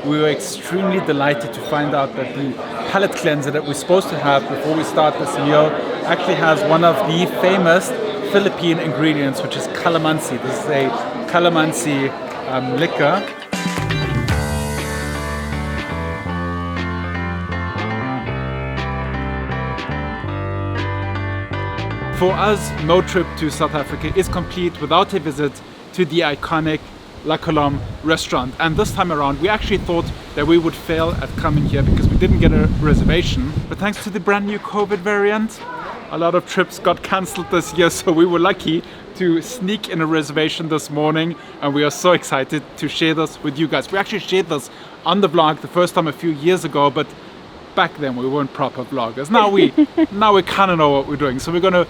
we were extremely delighted to find out that the palate cleanser that we're supposed to have before we start this meal actually has one of the famous Philippine ingredients, which is Calamansi. This is a Calamansi liquor. For us, no trip to South Africa is complete without a visit to the iconic La Colombe restaurant. And this time around, we actually thought that we would fail at coming here because we didn't get a reservation. But thanks to the brand new COVID variant, a lot of trips got cancelled this year. So we were lucky to sneak in a reservation this morning. And we are so excited to share this with you guys. We actually shared this on the vlog the first time a few years ago, but back then we weren't proper vloggers. Now we kind of know what we're doing. So we're going to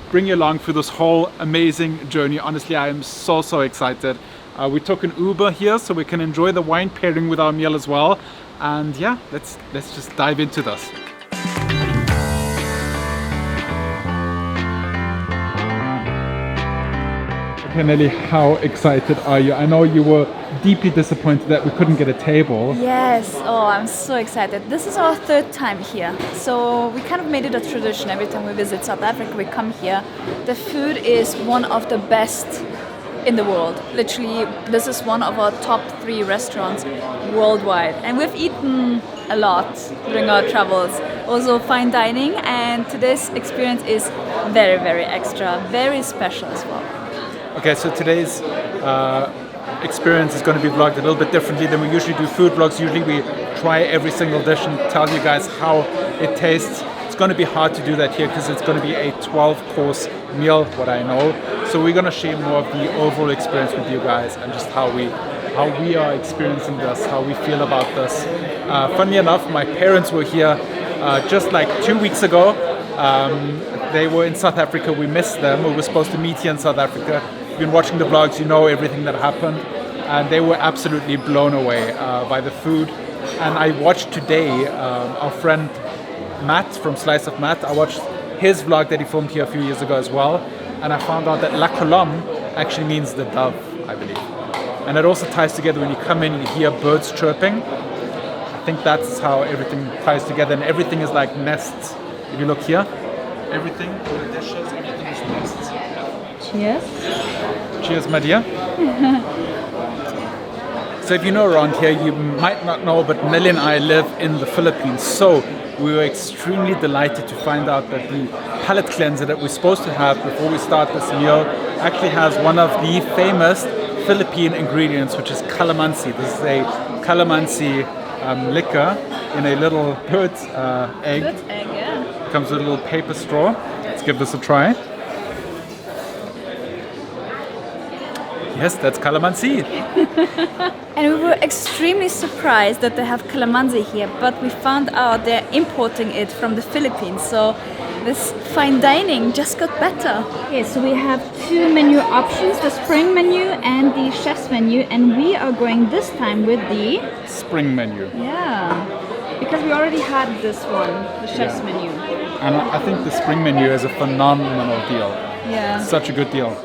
bring you along through this whole amazing journey. Honestly, I am so excited. We took an Uber here so we can enjoy the wine pairing with our meal as well. And yeah, let's just dive into this. Okay, Nelly, how excited are you? I know you were deeply disappointed that we couldn't get a table. Yes, I'm so excited. This is our third time here. So we kind of made it a tradition. Every time we visit South Africa, we come here. The food is one of the best in the world. Literally, this is one of our top 3 restaurants worldwide. And we've eaten a lot during our travels. Also fine dining, and today's experience is very extra, very special as well. Okay, so today's experience is going to be vlogged a little bit differently than we usually do food vlogs. Usually we try every single dish and tell you guys how it tastes. It's going to be hard to do that here because it's going to be a 12-course meal, what I know. So we're going to share more of the overall experience with you guys and just how we are experiencing this, how we feel about this. Funnily enough, my parents were here just like 2 weeks ago. They were in South Africa. We missed them. We were supposed to meet here in South Africa. You've been watching the vlogs, you know everything that happened. And they were absolutely blown away by the food. And I watched today our friend Matt from Slice of Matt. I watched his vlog that he filmed here a few years ago as well. And I found out that La Colombe actually means the dove, I believe. And it also ties together when you come in, you hear birds chirping. I think that's how everything ties together. And everything is like nests. If you look here, everything, the dishes, everything is nests. Cheers. Cheers, my dear. So if you know around here, you might not know, but Nelly and I live in the Philippines. So we were extremely delighted to find out that the palate cleanser that we're supposed to have before we start this meal actually has one of the famous Philippine ingredients, which is Calamansi. This is a Calamansi liquor in a little bird's egg. Bird's egg, yeah. Comes with a little paper straw. Let's give this a try. Yes, that's Calamansi. And we were extremely surprised that they have calamansi here, but we found out they're importing it from the Philippines. So this fine dining just got better. Okay, so we have 2 menu options, the spring menu and the chef's menu, and we are going this time with the spring menu. Yeah, because we already had this one, the chef's menu. And I think the spring menu is a phenomenal deal. Yeah. Such a good deal.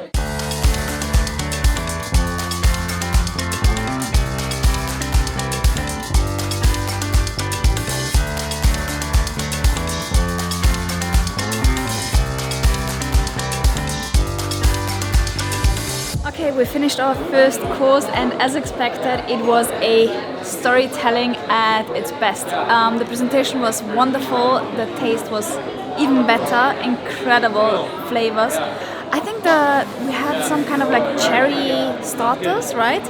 Okay, we finished our first course, and as expected, it was a storytelling at its best. The presentation was wonderful, the taste was even better, incredible flavors. I think that we had some kind of like cherry starters, right?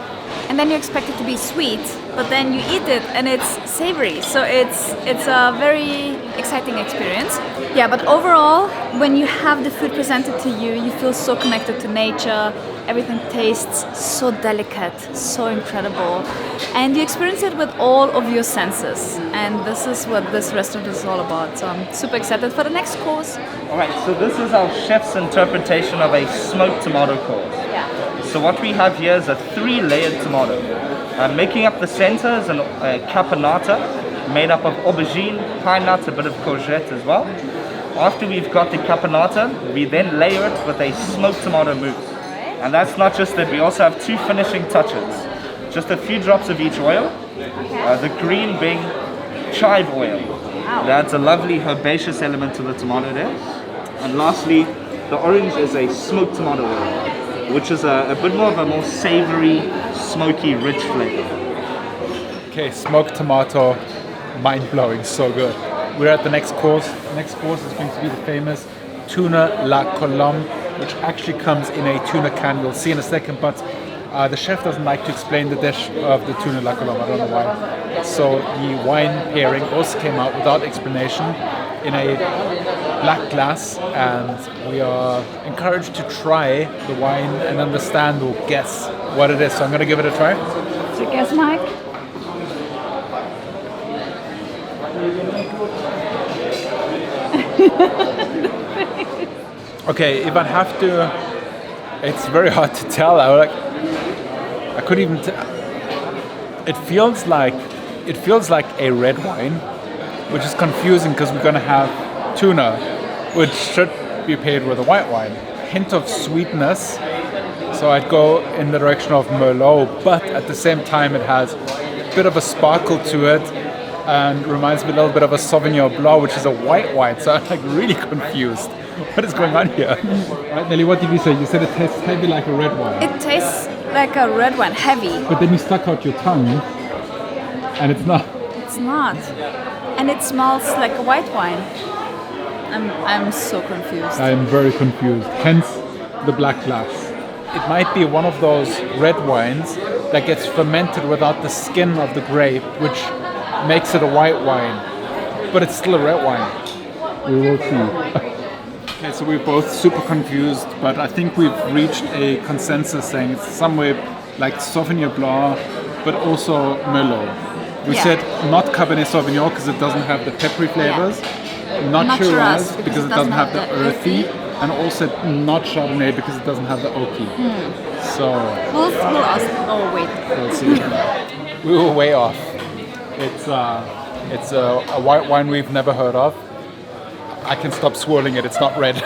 And then you expect it to be sweet, but then you eat it and it's savory. So it's a very exciting experience. Yeah, but overall, when you have the food presented to you, you feel so connected to nature. Everything tastes so delicate, so incredible. And you experience it with all of your senses. And this is what this restaurant is all about. So I'm super excited for the next course. All right, so this is our chef's interpretation of a smoked tomato course. Yeah. So what we have here is a 3-layered tomato. Making up the center is a caponata made up of aubergine, pine nuts, a bit of courgette as well. After we've got the caponata, we then layer it with a smoked tomato mousse. And that's not just it, we also have 2 finishing touches. Just a few drops of each oil, The green being chive oil. Wow. That's a lovely herbaceous element to the tomato there. And lastly, the orange is a smoked tomato oil, which is a bit more of a more savory, smoky, rich flavor. Okay, smoked tomato, mind-blowing, so good. We're at the next course. Next course is going to be the famous tuna la Colombe, which actually comes in a tuna can. We'll see in a second, but the chef doesn't like to explain the dish of the tuna la Colombe. I don't know why. So the wine pairing also came out without explanation in a black glass, and we are encouraged to try the wine and understand or guess what it is. So I'm going to give it a try. So guess, Mike. Okay, if I have to, it's very hard to tell. I couldn't even. It feels like a red wine, which is confusing because we're gonna have tuna, which should be paired with a white wine. Hint of sweetness, so I'd go in the direction of Merlot, but at the same time it has a bit of a sparkle to it, and reminds me a little bit of a Sauvignon Blanc, which is a white wine. So I'm like really confused. What is going on here? Right, Nelly, what did you say? You said it tastes heavy like a red wine. It tastes like a red wine, heavy. But then you stuck out your tongue, and it's not. It's not. And it smells like a white wine. I'm so confused. I am very confused. Hence the black glass. It might be one of those red wines that gets fermented without the skin of the grape, which makes it a white wine. But it's still a red wine. We will see. Okay, so we're both super confused, but I think we've reached a consensus saying it's somewhere like Sauvignon Blanc, but also Merlot. We said not Cabernet Sauvignon because it doesn't have the peppery flavors, not Shiraz because it doesn't have the earthy, and also not Chardonnay because it doesn't have the oaky. So We'll ask. Oh wait. we'll see. We were way off. It's a white wine we've never heard of. I can stop swirling it, it's not red.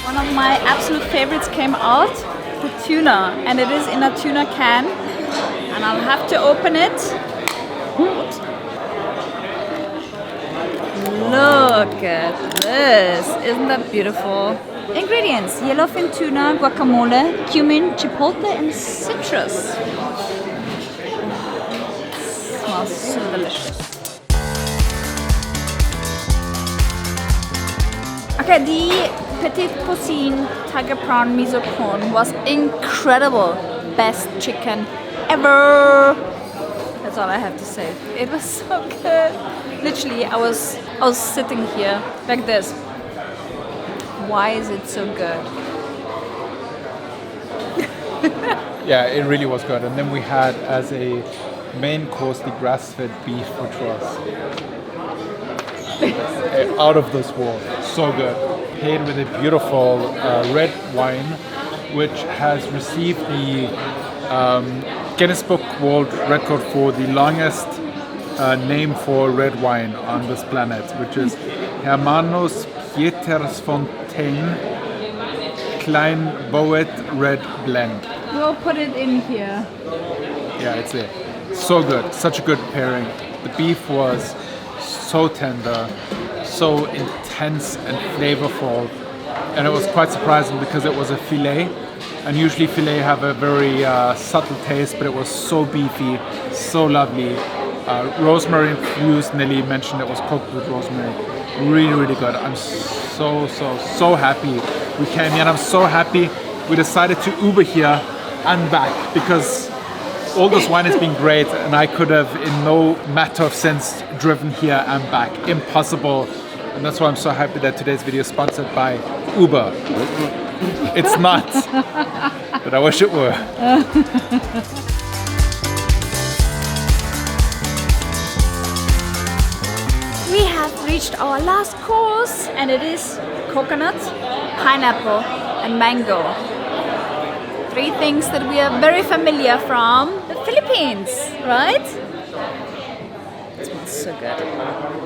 One of my absolute favorites came out, the tuna, and it is in a tuna can. And I'll have to open it. Oops. Look at this, isn't that beautiful? Ingredients: yellowfin tuna, guacamole, cumin, chipotle, and citrus. Smells so delicious. Okay, the petite cuisine tiger prawn miso prawn was incredible. Best chicken ever. That's all I have to say. It was so good. Literally, I was sitting here like this. Why is it so good? Yeah, it really was good. And then we had as a main course the grass-fed beef, which was out of this world. So good. Paired with a beautiful red wine, which has received the Guinness Book World Record for the longest name for red wine on this planet, which is Hermanos Pietersfontein Klein Boet Red Blend. We'll put it in here. Yeah, it's there. So good. Such a good pairing. The beef was so tender, so intense and flavorful, and it was quite surprising because it was a filet, and usually filet have a very subtle taste, but it was so beefy, so lovely. Rosemary infused, Nelly mentioned it was cooked with rosemary. Really, really good. I'm so happy we came here, and I'm so happy we decided to Uber here and back, because all this wine has been great, and I could have in no matter of sense driven here and back. Impossible. And that's why I'm so happy that today's video is sponsored by Uber. It's not, but I wish it were. We have reached our last course, and it is coconut, pineapple, and mango. 3 things that we are very familiar from the Philippines, right? It smells so good.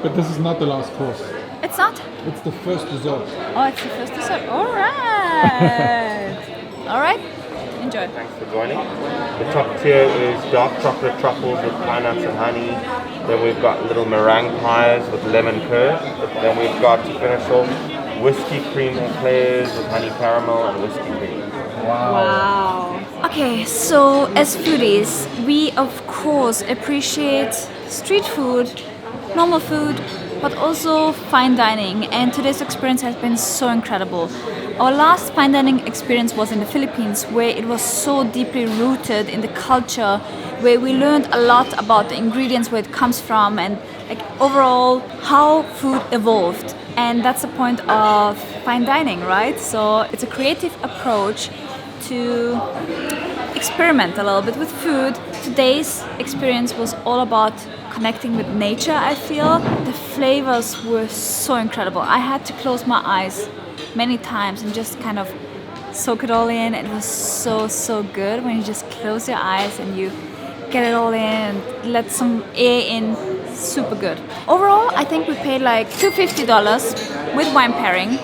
But this is not the last course. It's not? It's the first dessert. Oh, it's the first dessert. All right. All right. Enjoy. Thanks for joining. The top tier is dark chocolate truffles with pine nuts and honey. Then we've got little meringue pies with lemon curd. Then we've got, to finish off, whiskey cream eclairs with honey caramel and whiskey cream. Wow. Okay, so as foodies, we of course appreciate street food, normal food, but also fine dining, and today's experience has been so incredible. Our last fine dining experience was in the Philippines, where it was so deeply rooted in the culture, where we learned a lot about the ingredients, where it comes from, and like overall how food evolved. And that's the point of fine dining, right? So it's a creative approach to experiment a little bit with food. Today's experience was all about connecting with nature, I feel. The flavors were so incredible. I had to close my eyes many times and just kind of soak it all in. It was so good when you just close your eyes and you get it all in and let some air in. Super good. Overall, I think we paid like $250 with wine pairing,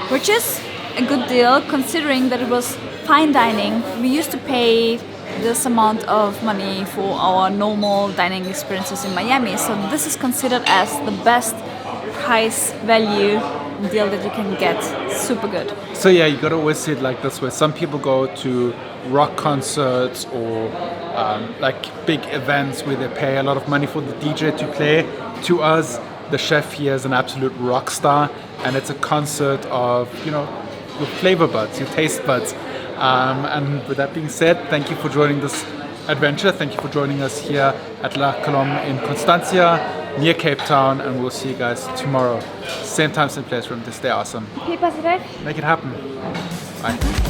which is a good deal considering that it was fine dining. We used to pay this amount of money for our normal dining experiences in Miami, so this is considered as the best price value deal that you can get. Super good. So yeah, you gotta always see it like this way. Some people go to rock concerts or like big events where they pay a lot of money for the DJ to play. To us, the chef here is an absolute rock star, and it's a concert of, you know, your flavor buds, your taste buds. And with that being said, thank you for joining this adventure. Thank you for joining us here at La Colombe in Constancia, near Cape Town, and we'll see you guys tomorrow. Same time, same place. Remember to stay awesome. Make it happen. Bye.